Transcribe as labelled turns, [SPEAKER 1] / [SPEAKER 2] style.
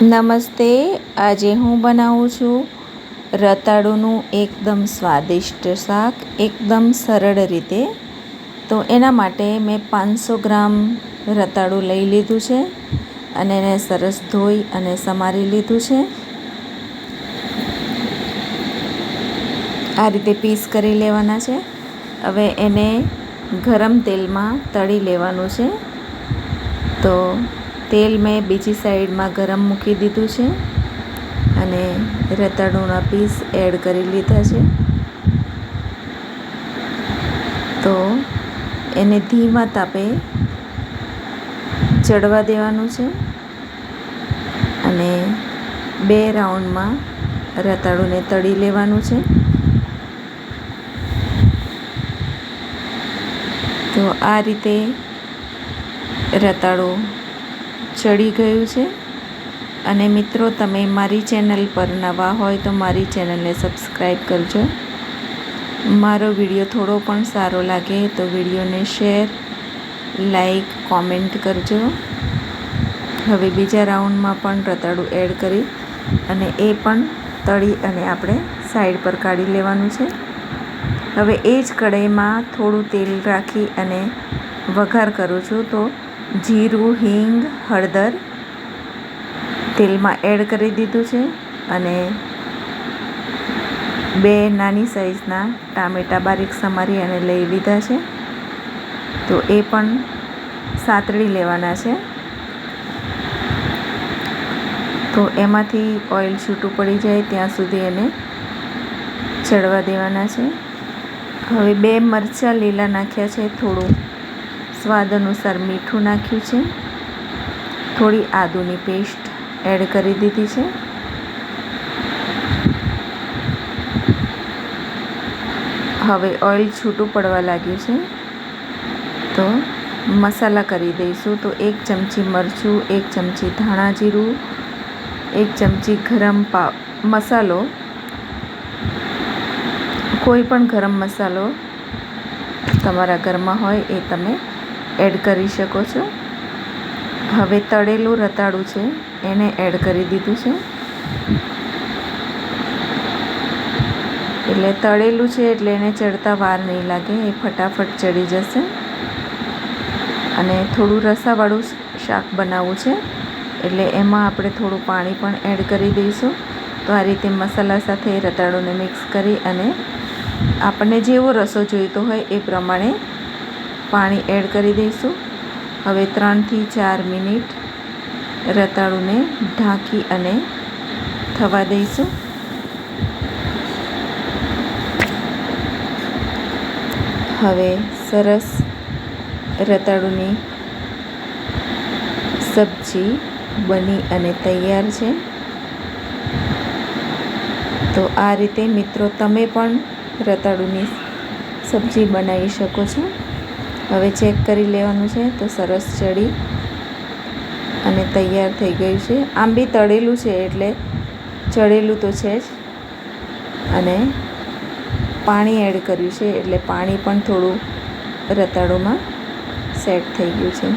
[SPEAKER 1] નમસ્તે. આજે હું બનાવું છું રતાળુનું એકદમ સ્વાદિષ્ટ શાક એકદમ સરળ રીતે. તો એના માટે મેં 500 ગ્રામ રતાળું લઈ લીધું છે અને એને સરસ ધોઈ અને સમારી લીધું છે. આ રીતે પીસ કરી લેવાના છે. હવે એને ગરમ તેલમાં તળી લેવાનું છે. તો તેલ મેં બીજી સાઈડમાં ગરમ મૂકી દીધું છે અને રતાળુના પીસ એડ કરી લીધા છે. તો એને ધીમા તાપે ચડવા દેવાનું છે અને 2 રાઉન્ડમાં રતાળુને તળી લેવાનું છે. તો આ રીતે રતાળું ચડી ગયું છે. અને મિત્રો, તમે મારી ચેનલ પર નવા હોય તો મારી ચેનલને સબસ્ક્રાઈબ કરજો. મારો વિડીયો થોડો પણ સારો લાગે તો વિડીયોને શેર, લાઈક, કોમેન્ટ કરજો. હવે બીજા રાઉન્ડમાં પણ રતાળું એડ કરી અને એ પણ તળી અને આપણે સાઈડ પર કાઢી લેવાનું છે. હવે એ જ કઢાઈમાં થોડું તેલ રાખી અને વઘાર કરું છું. તો જીરું, હિંગ, હળદર તેલમાં એડ કરી દીધું છે અને 2 નાની સાઈઝના ટામેટાં બારીક સમારી અને લઈ લીધા છે. તો એ પણ સાતળી લેવાના છે. તો એમાંથી ઓઇલ છૂટું પડી જાય ત્યાં સુધી એને ચડવા દેવાના છે. હવે 2 મરચાં લીલા નાખ્યા છે, થોડું સ્વાદ અનુસાર મીઠું નાખ્યું છે, થોડી આદુની પેસ્ટ એડ કરી દીધી છે. હવે ઓઇલ છૂટું પડવા લાગ્યું છે તો મસાલા કરી દઈશું. તો 1 ચમચી મરચું, 1 ચમચી ધાણા જીરું, 1 ચમચી ગરમ મસાલો, કોઈ પણ ગરમ મસાલો તમારા ઘરમાં હોય એ તમે એડ કરી શકો છો. હવે તળેલું રતાળું છે એને એડ કરી દીધું છે. એટલે તળેલું છે એટલે એને ચડતા વાર નહીં લાગે, એ ફટાફટ ચડી જશે. અને થોડું રસાવાળું શાક બનાવવું છે એટલે એમાં આપણે થોડું પાણી પણ એડ કરી દઈશું. તો આ રીતે મસાલા સાથે રતાળુને મિક્સ કરી અને આપણને જેવો રસો જોઈતો હોય એ પ્રમાણે પાણી એડ કરી દઈશું. હવે 3 થી 4 મિનિટ રતાળુને ઢાંકી અને થવા દઈશું. હવે સરસ રતાળુની સબ્જી બની અને તૈયાર છે. તો આ રીતે મિત્રો તમે પણ રતાળુની સબ્જી બનાવી શકો છો. હવે ચેક કરી લેવાનું છે તો સરસ ચડી અને તૈયાર થઈ ગયું છે. આમ બી તળેલું છે એટલે ચડેલું તો છે જ. અને પાણી એડ કર્યું છે એટલે પાણી પણ થોડું રતાળુમાં સેટ થઈ ગયું છે.